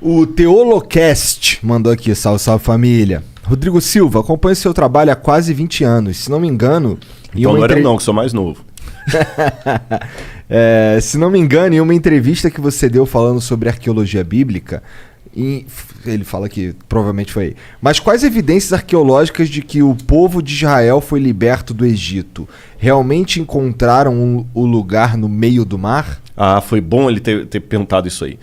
O Teolocast mandou aqui, salve, salve família. Rodrigo Silva, acompanho seu trabalho há quase 20 anos. Se não me engano... Então não era não, que sou mais novo. Se não me engano, em uma entrevista que você deu falando sobre arqueologia bíblica, ele fala que provavelmente foi aí. Mas quais evidências arqueológicas de que o povo de Israel foi liberto do Egito? Realmente encontraram o lugar no meio do mar? Ah, foi bom ele ter perguntado isso aí.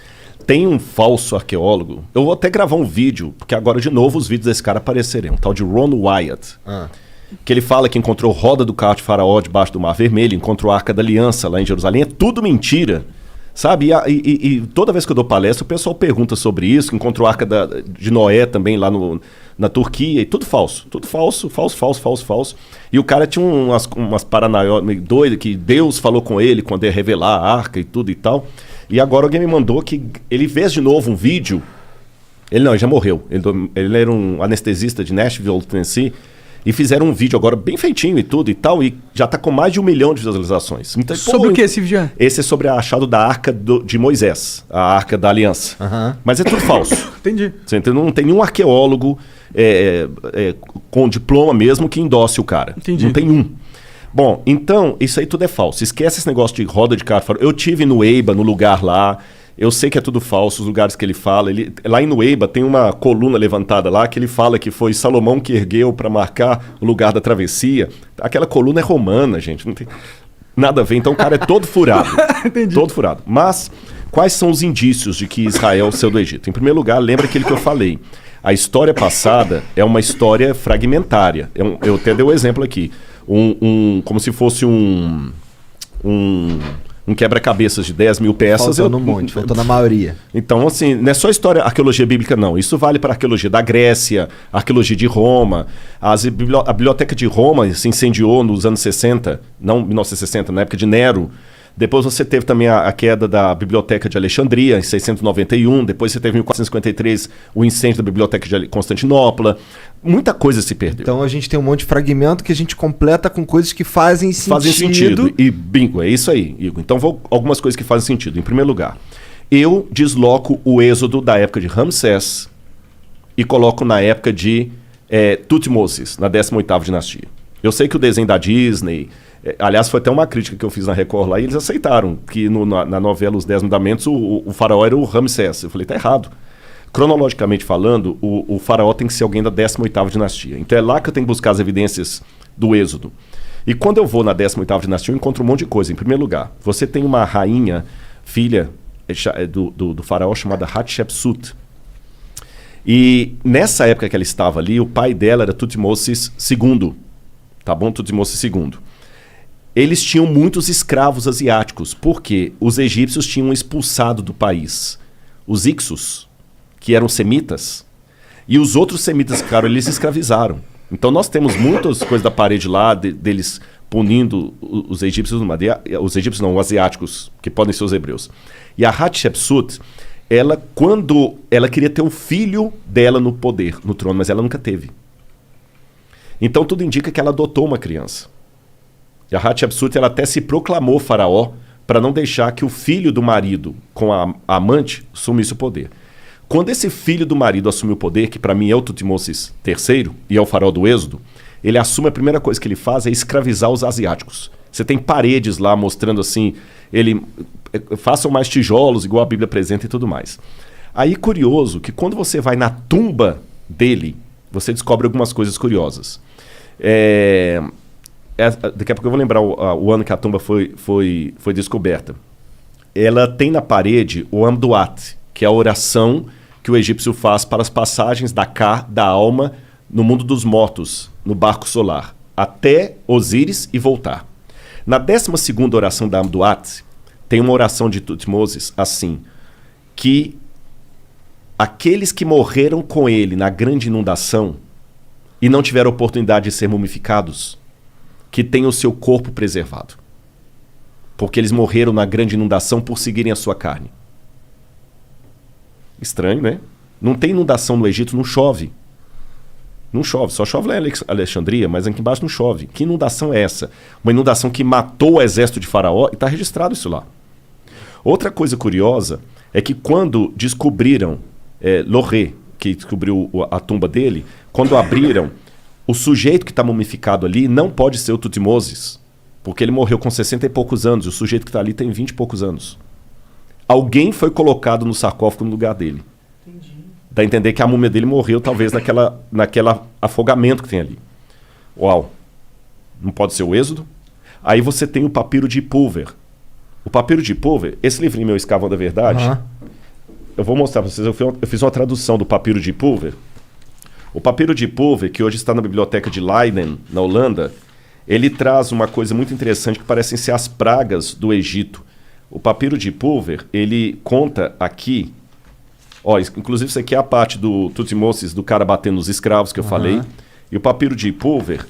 Tem um falso arqueólogo, eu vou até gravar um vídeo, porque agora de novo os vídeos desse cara aparecerão, um tal de Ron Wyatt. Que ele fala que encontrou roda do carro de Faraó debaixo do Mar Vermelho, encontrou a Arca da Aliança lá em Jerusalém. É tudo mentira, sabe? E toda vez que eu dou palestra, o pessoal pergunta sobre isso. Encontrou a Arca de Noé também lá na Turquia. E tudo falso. Tudo falso. E o cara tinha umas paranoias meio doidas, que Deus falou com ele quando ia revelar a Arca e tudo e tal. E agora alguém me mandou que ele fez de novo um vídeo. Ele já morreu. Ele era um anestesista de Nashville, Tennessee. E fizeram um vídeo agora bem feitinho e tudo e tal, e já tá com mais de 1 milhão de visualizações. Então, sobre o que esse vídeo é? Esse é sobre a achado da Arca de Moisés, a Arca da Aliança. Mas é tudo falso. Entendi. Você entendeu? Não tem nenhum arqueólogo com diploma mesmo que endosse o cara. Entendi. Não tem um. Bom, então, isso aí tudo é falso. Esquece esse negócio de roda de carro. Eu tive no Eiba, no lugar lá. Eu sei que é tudo falso, os lugares que ele fala. Lá em Nueiba tem uma coluna levantada lá que ele fala que foi Salomão que ergueu para marcar o lugar da travessia. Aquela coluna é romana, gente. Não tem nada a ver. Então o cara é todo furado. Entendi. Todo furado. Mas quais são os indícios de que Israel saiu do Egito? Em primeiro lugar, lembra aquilo que eu falei. A história passada é uma história fragmentária. Eu até dei o exemplo aqui. Como se fosse um quebra-cabeças de 10 mil peças. Faltou um monte, faltou na maioria. Então, assim, não é só arqueologia bíblica, não. Isso vale para a arqueologia da Grécia, a arqueologia de Roma. A biblioteca de Roma se incendiou nos anos 60, não 1960, na época de Nero. Depois você teve também a queda da Biblioteca de Alexandria, em 691. Depois você teve em 1453 o incêndio da Biblioteca de Constantinopla. Muita coisa se perdeu. Então a gente tem um monte de fragmento que a gente completa com coisas que fazem sentido. Fazem sentido. E bingo, é isso aí, Igor. Então algumas coisas que fazem sentido. Em primeiro lugar, eu desloco o êxodo da época de Ramsés e coloco na época de Tutmoses, na 18ª dinastia. Eu sei que o desenho da Disney... aliás, foi até uma crítica que eu fiz na Record lá e eles aceitaram que na novela Os 10 Mandamentos o faraó era o Ramsés. Eu falei, tá errado. Cronologicamente falando, o faraó tem que ser alguém da 18ª dinastia. Então é lá que eu tenho que buscar as evidências do êxodo. E quando eu vou na 18ª dinastia, eu encontro um monte de coisa. Em primeiro lugar, você tem uma rainha, filha do faraó, chamada Hatshepsut. E nessa época que ela estava ali, o pai dela era Tutmoses II. Tá bom? Tutmoses II. Eles tinham muitos escravos asiáticos, porque os egípcios tinham expulsado do país os Ixos, que eram semitas, e os outros semitas que ficaram, eles escravizaram. Então nós temos muitas coisas da parede lá, deles punindo os egípcios, os egípcios não, os asiáticos, que podem ser os hebreus. E a Hatshepsut, quando ela queria ter um filho dela no poder, no trono, mas ela nunca teve. Então tudo indica que ela adotou uma criança. E a Hatshepsut, ela até se proclamou faraó para não deixar que o filho do marido com a amante assumisse o poder. Quando esse filho do marido assumiu o poder, que para mim é o Tutmoses III e é o faraó do Êxodo, ele assume, a primeira coisa que ele faz é escravizar os asiáticos. Você tem paredes lá mostrando assim, façam mais tijolos, igual a Bíblia apresenta e tudo mais. Aí, curioso, que quando você vai na tumba dele, você descobre algumas coisas curiosas. Daqui a pouco eu vou lembrar o ano que a tumba foi descoberta. Ela tem na parede o Amduat, que é a oração que o egípcio faz para as passagens da alma no mundo dos mortos, no barco solar, até Osíris e voltar. Na 12ª oração da Amduat, tem uma oração de Tutmoses assim, que aqueles que morreram com ele na grande inundação e não tiveram oportunidade de ser mumificados, que tenham o seu corpo preservado. Porque eles morreram na grande inundação por seguirem a sua carne. Estranho, né? Não tem inundação no Egito, não chove. Não chove, só chove lá em Alexandria, mas aqui embaixo não chove. Que inundação é essa? Uma inundação que matou o exército de Faraó e está registrado isso lá. Outra coisa curiosa é que quando descobriram Loré, que descobriu a tumba dele, quando abriram, o sujeito que está mumificado ali não pode ser o Tutmoses, porque ele morreu com 60 e poucos anos, e o sujeito que está ali tem 20 e poucos anos. Alguém foi colocado no sarcófago no lugar dele. Entendi. Dá a entender que a múmia dele morreu, talvez, naquela afogamento que tem ali. Uau! Não pode ser o Êxodo? Aí você tem o papiro de Pulver. O papiro de Pulver, esse livrinho meu, Escavando a Verdade, eu vou mostrar para vocês, eu fiz uma tradução do papiro de Pulver. O papiro de Pulver, que hoje está na biblioteca de Leiden, na Holanda, ele traz uma coisa muito interessante que parecem ser as pragas do Egito. O papiro de Pulver, ele conta aqui, inclusive isso aqui é a parte do Tutmoses, do cara batendo nos escravos que eu falei. E o papiro de Pulver,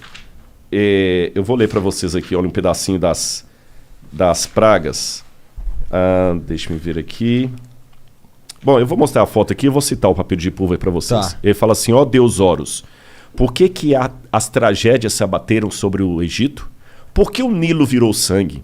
eu vou ler para vocês aqui, olha um pedacinho das pragas. Deixa eu ver aqui. Bom, eu vou mostrar a foto aqui e vou citar o papiro de Pulver para vocês. Tá. Ele fala assim, Deus Horus, por que as tragédias se abateram sobre o Egito? Por que o Nilo virou sangue?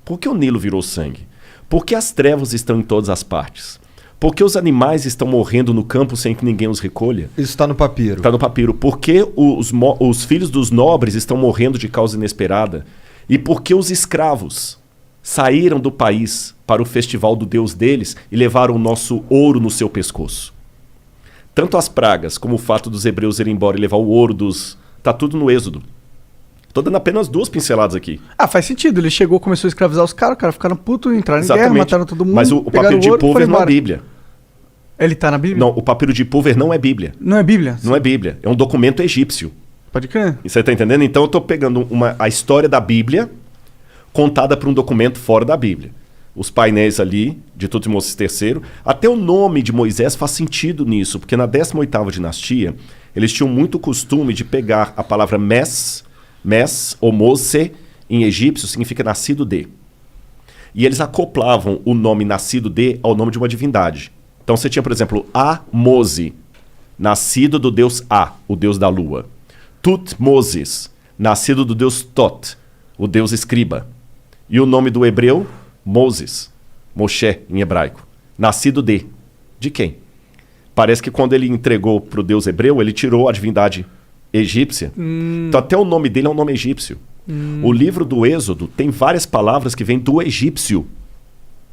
Por que o Nilo virou sangue? Por que as trevas estão em todas as partes? Por que os animais estão morrendo no campo sem que ninguém os recolha? Isso está no papiro. Está no papiro. Por que os filhos dos nobres estão morrendo de causa inesperada? E por que os escravos saíram do país para o festival do Deus deles e levaram o nosso ouro no seu pescoço? Tanto as pragas como o fato dos hebreus irem embora e levar o ouro Está tudo no Êxodo. Estou dando apenas 2 pinceladas aqui. Faz sentido. Ele chegou, começou a escravizar os caras ficaram putos, entraram em guerra, mataram todo mundo. Mas o papiro de Pulver não é Bíblia. Ele está na Bíblia? Não, o papiro de Pulver não é Bíblia. Não é Bíblia? Não é Bíblia. É um documento egípcio. Pode crer. E você está entendendo? Então eu estou pegando a história da Bíblia contada por um documento fora da Bíblia. Os painéis ali, de Tutmoses III, até o nome de Moisés faz sentido nisso, porque na 18ª dinastia, eles tinham muito costume de pegar a palavra Mes ou Mose, em egípcio, significa nascido de. E eles acoplavam o nome nascido de ao nome de uma divindade. Então você tinha, por exemplo, Mose, nascido do deus A, o deus da lua. Tutmoses, nascido do deus Tot, o deus escriba. E o nome do hebreu, Moses, Moshe em hebraico. Nascido de quem? Parece que quando ele entregou para o deus hebreu, ele tirou a divindade egípcia. Então até o nome dele é um nome egípcio. O livro do Êxodo tem várias palavras que vêm do egípcio.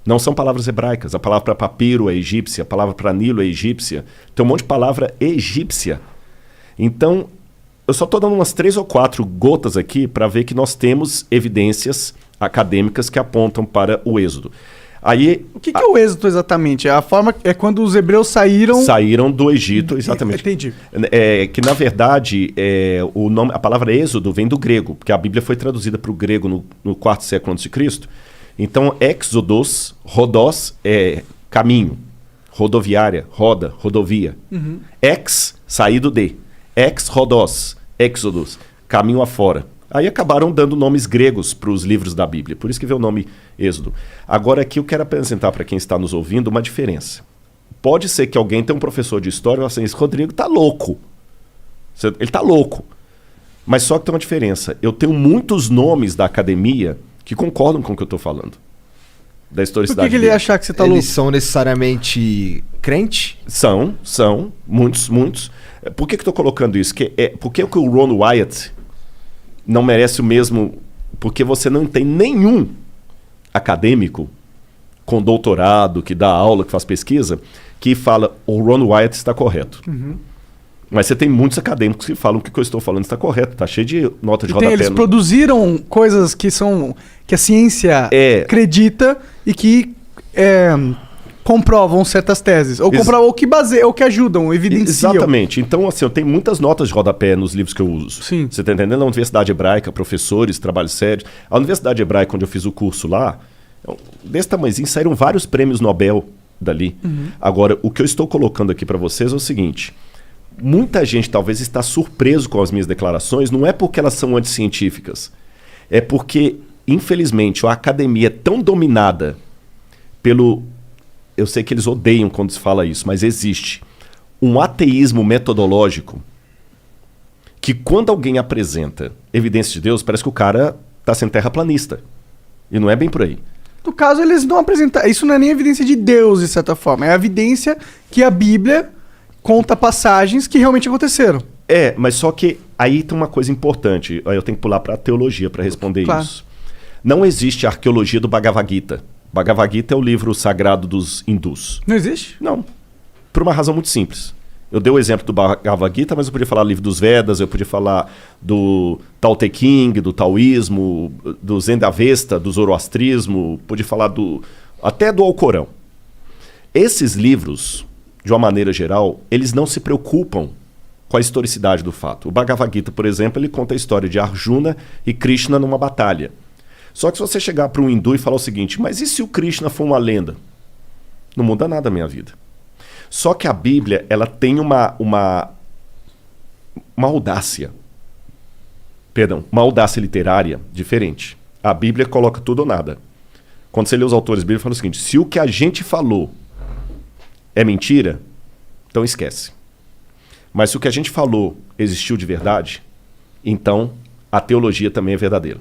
Não são palavras hebraicas. A palavra para papiro é egípcia, a palavra para Nilo é egípcia. Tem um monte de palavra egípcia. Então, eu só estou dando umas 3 ou 4 gotas aqui para ver que nós temos evidências acadêmicas que apontam para o Êxodo. Aí, o que é o Êxodo exatamente? A forma é quando os hebreus saíram do Egito, exatamente. Entendi. Que na verdade a palavra Êxodo vem do grego, porque a Bíblia foi traduzida para o grego no 4º século a.C. Então, Exodos, Rodós é caminho, rodoviária, roda, rodovia. Saído de. Rodós, Exodus, caminho afora. Aí acabaram dando nomes gregos para os livros da Bíblia. Por isso que veio o nome Êxodo. Agora aqui eu quero apresentar para quem está nos ouvindo uma diferença. Pode ser que alguém tenha um professor de história e fale assim, esse Rodrigo está louco. Ele está louco. Mas só que tem uma diferença. Eu tenho muitos nomes da academia que concordam com o que eu estou falando. Da historicidade. Por que ele ia achar que você está louco? Eles são necessariamente crente? São. Muitos. Por que eu estou colocando isso? Por que o Ron Wyatt não merece o mesmo... Porque você não tem nenhum acadêmico com doutorado, que dá aula, que faz pesquisa, que fala o Ron Wyatt está correto. Mas você tem muitos acadêmicos que falam que o que eu estou falando está correto. Está cheio de nota de rodapé. Eles produziram coisas que a ciência acredita e que comprovam certas teses. Ou que baseiam, ou que ajudam, evidenciam. Exatamente. Então, assim, eu tenho muitas notas de rodapé nos livros que eu uso. Sim. Você está entendendo? Na Universidade Hebraica, professores, trabalhos sérios. A Universidade Hebraica, onde eu fiz o curso lá, desse tamanhozinho, saíram vários prêmios Nobel dali. Agora, o que eu estou colocando aqui para vocês é o seguinte. Muita gente talvez está surpreso com as minhas declarações, não é porque elas são anticientíficas. É porque, infelizmente, a academia é tão dominada pelo... Eu sei que eles odeiam quando se fala isso, mas existe um ateísmo metodológico que quando alguém apresenta evidência de Deus, parece que o cara está sendo terraplanista. E não é bem por aí. no caso, eles não apresentam... Isso não é nem evidência de Deus, de certa forma. É a evidência que a Bíblia conta passagens que realmente aconteceram. Mas só que aí tem uma coisa importante. Aí eu tenho que pular para a teologia para responder isso. Não existe a arqueologia do Bhagavad Gita. Bhagavad Gita é o livro sagrado dos hindus. Não existe? Não. Por uma razão muito simples. Eu dei o exemplo do Bhagavad Gita, mas eu podia falar do livro dos Vedas, eu podia falar do Tao Te Ching, do taoísmo, do Zendavesta, do zoroastrismo, podia falar até do Alcorão. Esses livros, de uma maneira geral, eles não se preocupam com a historicidade do fato. O Bhagavad Gita, por exemplo, ele conta a história de Arjuna e Krishna numa batalha. Só que se você chegar para um hindu e falar o seguinte, mas e se o Krishna for uma lenda? Não muda nada a minha vida. Só que a Bíblia, ela tem uma audácia. Uma audácia literária diferente. A Bíblia coloca tudo ou nada. Quando você lê os autores bíblicos, fala o seguinte, se o que a gente falou é mentira, então esquece. Mas se o que a gente falou existiu de verdade, então a teologia também é verdadeira.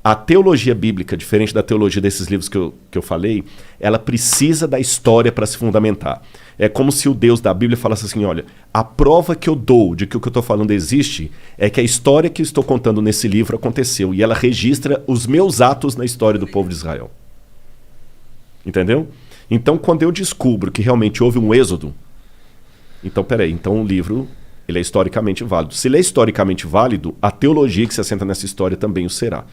A teologia bíblica, diferente da teologia desses livros que eu falei, ela precisa da história para se fundamentar. É como se o Deus da Bíblia falasse assim, olha, a prova que eu dou de que o que eu estou falando existe é que a história que eu estou contando nesse livro aconteceu e ela registra os meus atos na história do povo de Israel. Entendeu? Então, quando eu descubro que realmente houve um êxodo, então, então o livro ele é historicamente válido. Se ele é historicamente válido, a teologia que se assenta nessa história também o será.